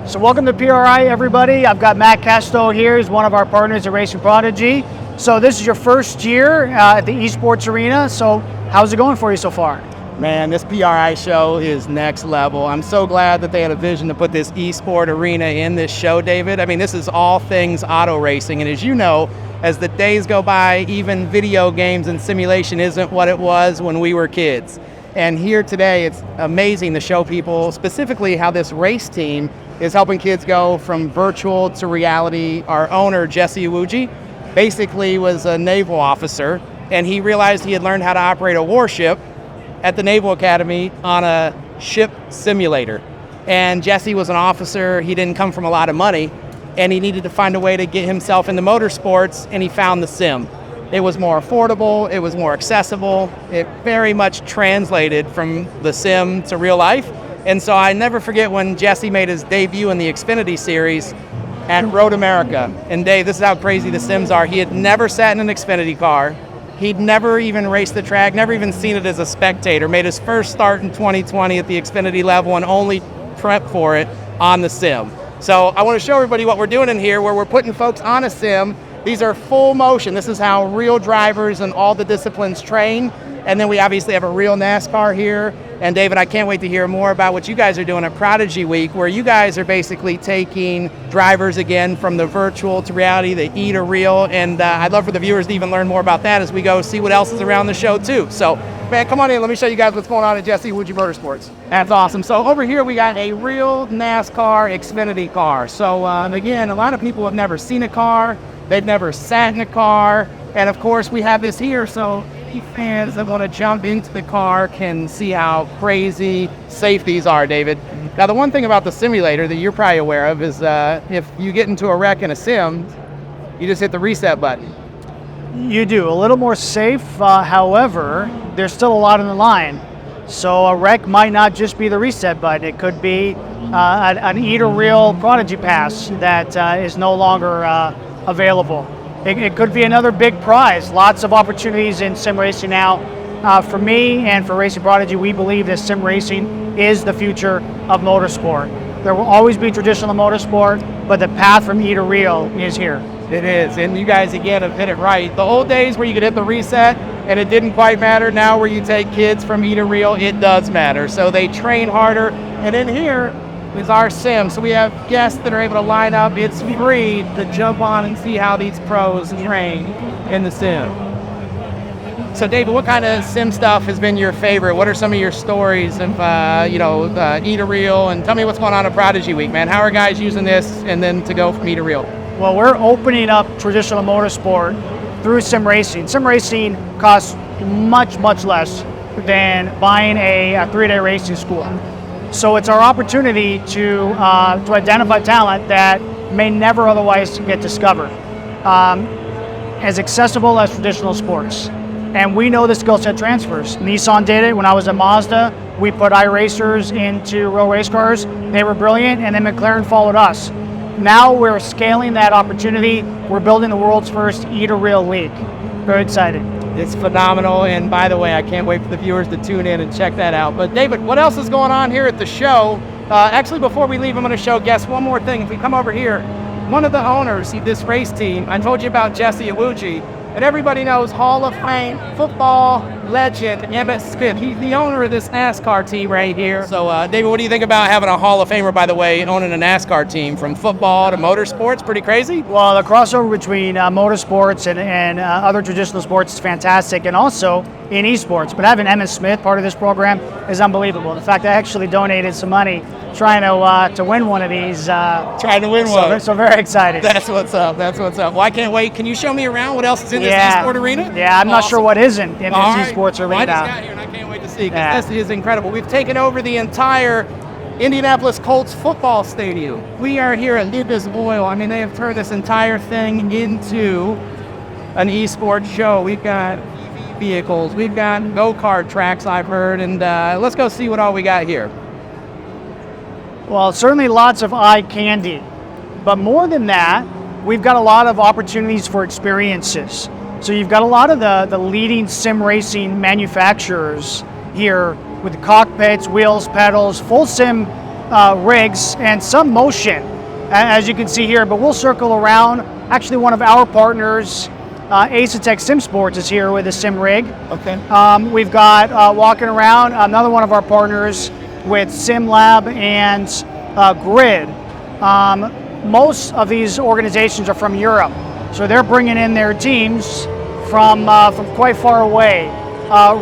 So welcome to PRI, everybody. I've got Matt Casto here. He's one of our partners at Racing Prodigy. So this is your first year at the Esports Arena. So how's it going for you so far? Man, this PRI show is next level. I'm so glad that they had a vision to put this eSport arena in this show, David. I mean, this is all things auto racing. And as you know, as the days go by, even video games and simulation isn't what it was when we were kids. And here today, it's amazing to show people specifically how this race team is helping kids go from virtual to reality. Our owner, Jesse Iwuji, basically was a naval officer, and he realized he had learned how to operate a warship at the Naval Academy on a ship simulator. And Jesse was an officer. He didn't come from a lot of money, and he needed to find a way to get himself into motorsports, and he found the sim. It was more affordable, it was more accessible, it very much translated from the sim to real life. And so I never forget when Jesse made his debut in the Xfinity series at Road America. And Dave, this is how crazy the sims are. He had never sat in an Xfinity car. He'd never even raced the track, never even seen it as a spectator. Made his first start in 2020 at the Xfinity level and only prepped for it on the sim. So I want to show everybody what we're doing in here, where we're putting folks on a sim. These are full motion. This is how real drivers and all the disciplines train. And then we obviously have a real NASCAR here. And David, I can't wait to hear more about what you guys are doing at Prodigy Week, where you guys are basically taking drivers again from the virtual to reality, the E to real. And I'd love for the viewers to even learn more about that as we go see what else is around the show too. So, man, come on in. Let me show you guys what's going on at Jesse Iwuji Motorsports. That's awesome. So over here we got a real NASCAR Xfinity car. So again, a lot of people have never seen a car. They've never sat in a car. And of course we have this here, so any fans that want to jump into the car can see how crazy safeties are, David. Now the one thing about the simulator that you're probably aware of is if you get into a wreck in a sim, you just hit the reset button. You do, a little more safe. However, there's still a lot on the line. So a wreck might not just be the reset button. It could be an E to real Prodigy pass that is no longer available. It could be another big prize. Lots of opportunities in sim racing now. For me and for Racing Prodigy, we believe that sim racing is the future of motorsport. There will always be traditional motorsport, but the path from E to real is here. It is, and you guys again have hit it right. The old days where you could hit the reset and it didn't quite matter, now where you take kids from E to real, it does matter. So they train harder, and in here is our sim. So we have guests that are able to line up. It's free to jump on and see how these pros train in the sim. So David, what kind of sim stuff has been your favorite? What are some of your stories of E to real? And tell me what's going on at Prodigy Week, man. How are guys using this and then to go from E to real? Well, we're opening up traditional motorsport through sim racing. Sim racing costs much, much less than buying a 3-day racing school. So it's our opportunity to identify talent that may never otherwise get discovered, as accessible as traditional sports. And we know the skill set transfers. Nissan did it when I was at Mazda. We put iRacers into real race cars. They were brilliant, and then McLaren followed us. Now we're scaling that opportunity. We're building the world's first E to real league. Very excited. It's phenomenal, and by the way, I can't wait for the viewers to tune in and check that out. But David, what else is going on here at the show? Actually, before we leave, I'm going to show guests one more thing. If we come over here, one of the owners of this race team, I told you about Jesse Iwuji, and everybody knows Hall of Fame football legend Emmitt Smith. He's the owner of this NASCAR team right here. So, David, what do you think about having a Hall of Famer, by the way, owning a NASCAR team from football to motorsports? Pretty crazy? Well, the crossover between motorsports and other traditional sports is fantastic, and also in esports. But having Emmitt Smith part of this program is unbelievable. In fact, I actually donated some money trying to win one of these. Trying to win one. So very excited. That's what's up. That's what's up. Well, I can't wait. Can you show me around what else is in this eSport arena? Yeah, I'm not sure what isn't in this eSports arena. Well, I just got here and I can't wait to see, because this is incredible. We've taken over the entire Indianapolis Colts football stadium. We are here at Lucas Oil. I mean, they have turned this entire thing into an eSports show. We've got EV vehicles. We've got go-kart tracks, I've heard. And let's go see what all we got here. Well, certainly lots of eye candy. But more than that, we've got a lot of opportunities for experiences. So you've got a lot of the leading sim racing manufacturers here with cockpits, wheels, pedals, full sim rigs and some motion, as you can see here, but we'll circle around. Actually, one of our partners, Asetek Sim Sports, is here with a sim rig. Okay. We've got walking around another one of our partners with SimLab and Grid. Most of these organizations are from Europe, so they're bringing in their teams from quite far away.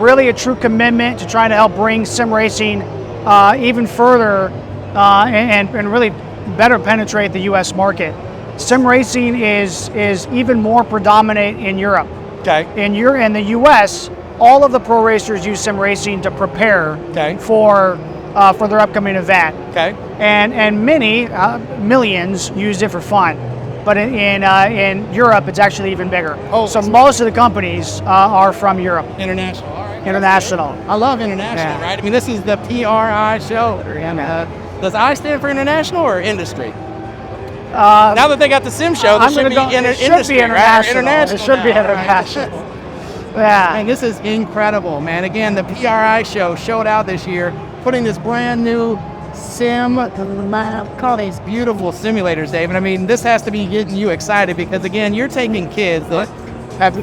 Really a true commitment to trying to help bring sim racing even further and really better penetrate the U.S. market. Sim racing is even more predominant in Europe. Okay. In the U.S., all of the pro racers use sim racing to prepare for their upcoming event. Okay. And many millions use it for fun. But in Europe, it's actually even bigger. Oh, so most of the companies are from Europe. International. All right. International. I love international, right? I mean, this is the PRI show. Does I stand for international or industry? Now that they got the sim show, this should be industry, right? International. It should be international. Yeah. Man, this is incredible, man. Again, the PRI show showed out this year, putting this brand new call these beautiful simulators, David. I mean, this has to be getting you excited because, again, you're taking kids that have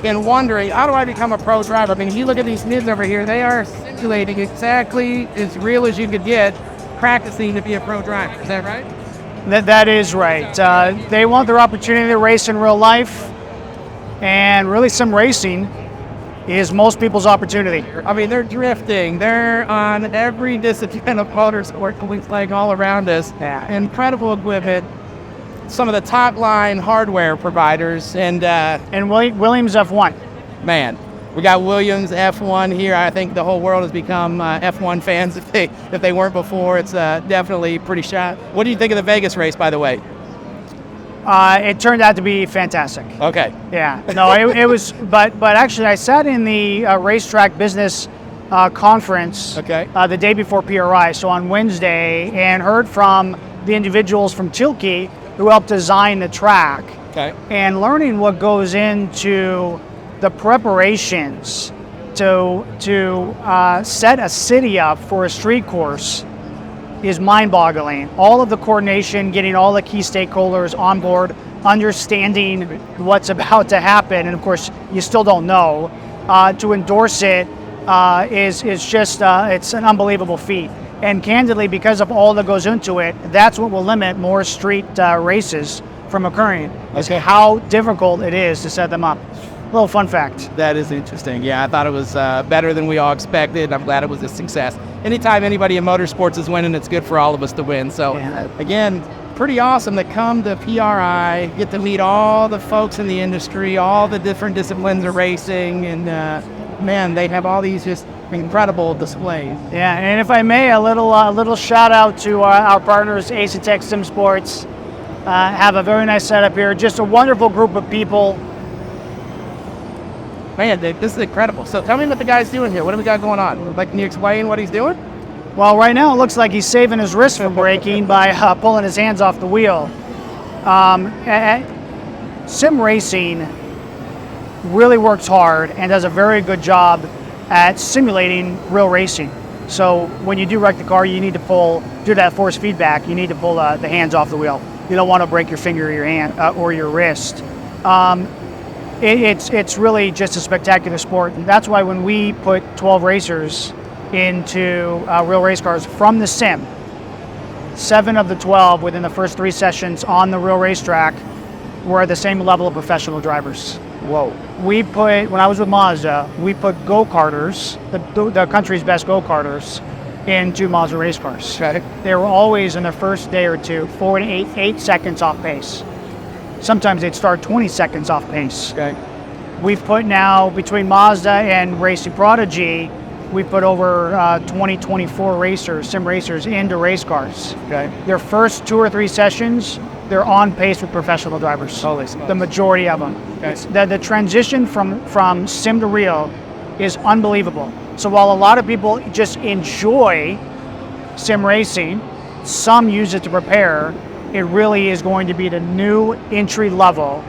been wondering, how do I become a pro driver? I mean, if you look at these kids over here, they are simulating exactly as real as you could get, practicing to be a pro driver. Is that right? That is right. They want their opportunity to race in real life, and really sim racing is most people's opportunity. I mean, they're drifting. They're on every discipline of motorsport, like all around us. Yeah. Incredible equipment. Some of the top line hardware providers, and Williams F1. Man, we got Williams F1 here. I think the whole world has become F1 fans if they weren't before. It's definitely pretty shot. What do you think of the Vegas race, by the way? It turned out to be fantastic. Okay. Yeah. No, it was. But actually, I sat in the racetrack business conference the day before PRI, so on Wednesday, and heard from the individuals from Tilke who helped design the track. Okay. And learning what goes into the preparations to set a city up for a street course is mind-boggling. All of the coordination, getting all the key stakeholders on board, understanding what's about to happen, and of course you still don't know. To endorse it is just it's an unbelievable feat. And candidly, because of all that goes into it, that's what will limit more street races from occurring. Is how difficult it is to set them up. Little fun fact. That is interesting. Yeah, I thought it was better than we all expected. I'm glad it was a success. Anytime anybody in motorsports is winning, it's good for all of us to win. So, again, pretty awesome to come to PRI, get to meet all the folks in the industry, all the different disciplines of racing, and man, they have all these just incredible displays. Yeah, and if I may, a little shout out to our partners, Asetek Sim Sports. Have a very nice setup here. Just a wonderful group of people. Man, this is incredible. So tell me what the guy's doing here. What do we got going on? Like, can you explain what he's doing? Well, right now it looks like he's saving his wrist from breaking by pulling his hands off the wheel. Sim racing really works hard and does a very good job at simulating real racing. So when you do wreck the car, you need to do that force feedback. You need to pull the hands off the wheel. You don't want to break your finger or your hand or your wrist. It's really just a spectacular sport, and that's why when we put 12 racers into real race cars from the sim, 7 of the 12 within the first 3 sessions on the real racetrack were at the same level of professional drivers. Whoa. When I was with Mazda, we put go-karters, the country's best go-karters, into Mazda race cars. Okay. They were always in the first day or two 4 to 8 seconds off pace. Sometimes they'd start 20 seconds off pace. Okay. We've put now, between Mazda and Racing Prodigy, we put over 24 sim racers into race cars. Okay. Their first 2 or 3 sessions, they're on pace with professional drivers. Holy smokes. The majority of them. Okay. The transition from sim to real is unbelievable. So while a lot of people just enjoy sim racing, some use it to prepare. It really is going to be the new entry level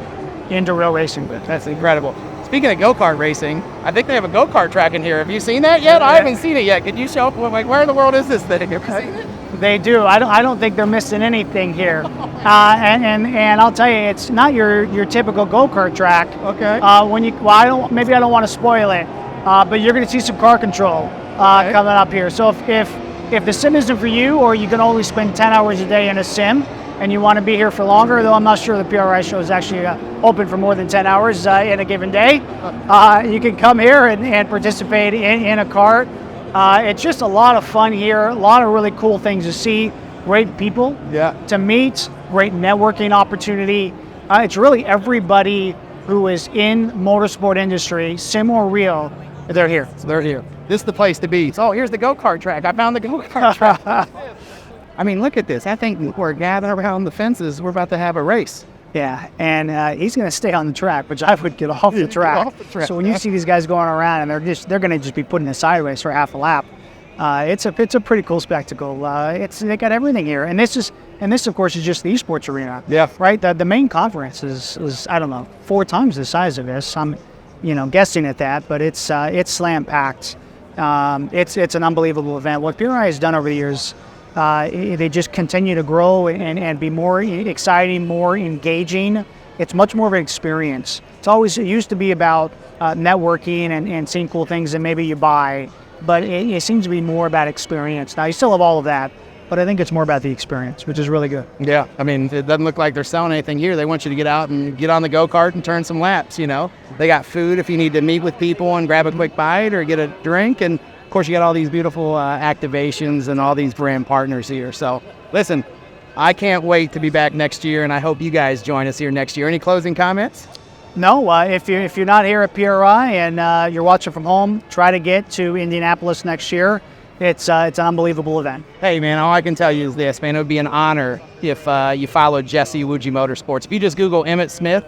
into real racing. That's incredible. Speaking of go-kart racing, I think they have a go-kart track in here. Have you seen that yet? I haven't seen it yet. Could you show up? Like, where in the world is this thing? Have you seen it? They do. I don't think they're missing anything here. And I'll tell you, it's not your typical go-kart track. Okay. Maybe I don't want to spoil it, but you're going to see some car control coming up here. So if the sim isn't for you, or you can only spend 10 hours a day in a sim, and you want to be here for longer, though I'm not sure the PRI show is actually open for more than 10 hours in a given day, you can come here and participate in a kart. It's just a lot of fun here, a lot of really cool things to see, great people to meet, great networking opportunity. It's really everybody who is in motorsport industry, sim or real, they're here. They're here. This is the place to be. So here's the go-kart track. I found the go-kart track. I mean, look at this. I think we're gathered around the fences. We're about to have a race. Yeah, and he's going to stay on the track, which I would get off the track. So when you see these guys going around, and they're going to just be putting it sideways for half a lap, it's a pretty cool spectacle. They got everything here, and this of course is just the esports arena. Yeah. Right. The main conference is I don't know, 4 times the size of this. I'm, guessing at that, but it's slam packed. It's an unbelievable event. What PRI has done over the years. They just continue to grow and be more exciting, more engaging. It's much more of an experience. It used to be about networking and seeing cool things that maybe you buy, but it seems to be more about experience. Now, you still have all of that, but I think it's more about the experience, which is really good. Yeah, I mean, it doesn't look like they're selling anything here. They want you to get out and get on the go-kart and turn some laps, They got food if you need to meet with people and grab a quick bite or get a drink, and of course, you got all these beautiful activations and all these brand partners here. So, listen, I can't wait to be back next year, and I hope you guys join us here next year. Any closing comments? No, if you're not here at PRI and you're watching from home, try to get to Indianapolis next year. It's an unbelievable event. Hey, man, all I can tell you is this, man. It would be an honor if you followed Jesse Iwuji Motorsports. If you just Google Emmett Smith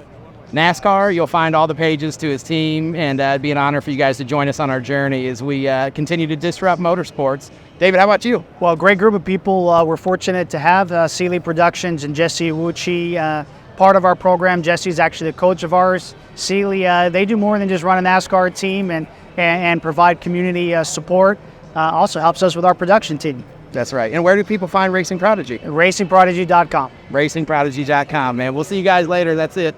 NASCAR, you'll find all the pages to his team, and it'd be an honor for you guys to join us on our journey as we continue to disrupt motorsports. David, how about you? Well, great group of people. We're fortunate to have Seeley Productions and Jesse Iwuji part of our program. Jesse's actually the coach of ours. Seeley, they do more than just run a NASCAR team and provide community support. Also helps us with our production team. That's right. And where do people find Racing Prodigy? RacingProdigy.com. RacingProdigy.com, man. We'll see you guys later. That's it.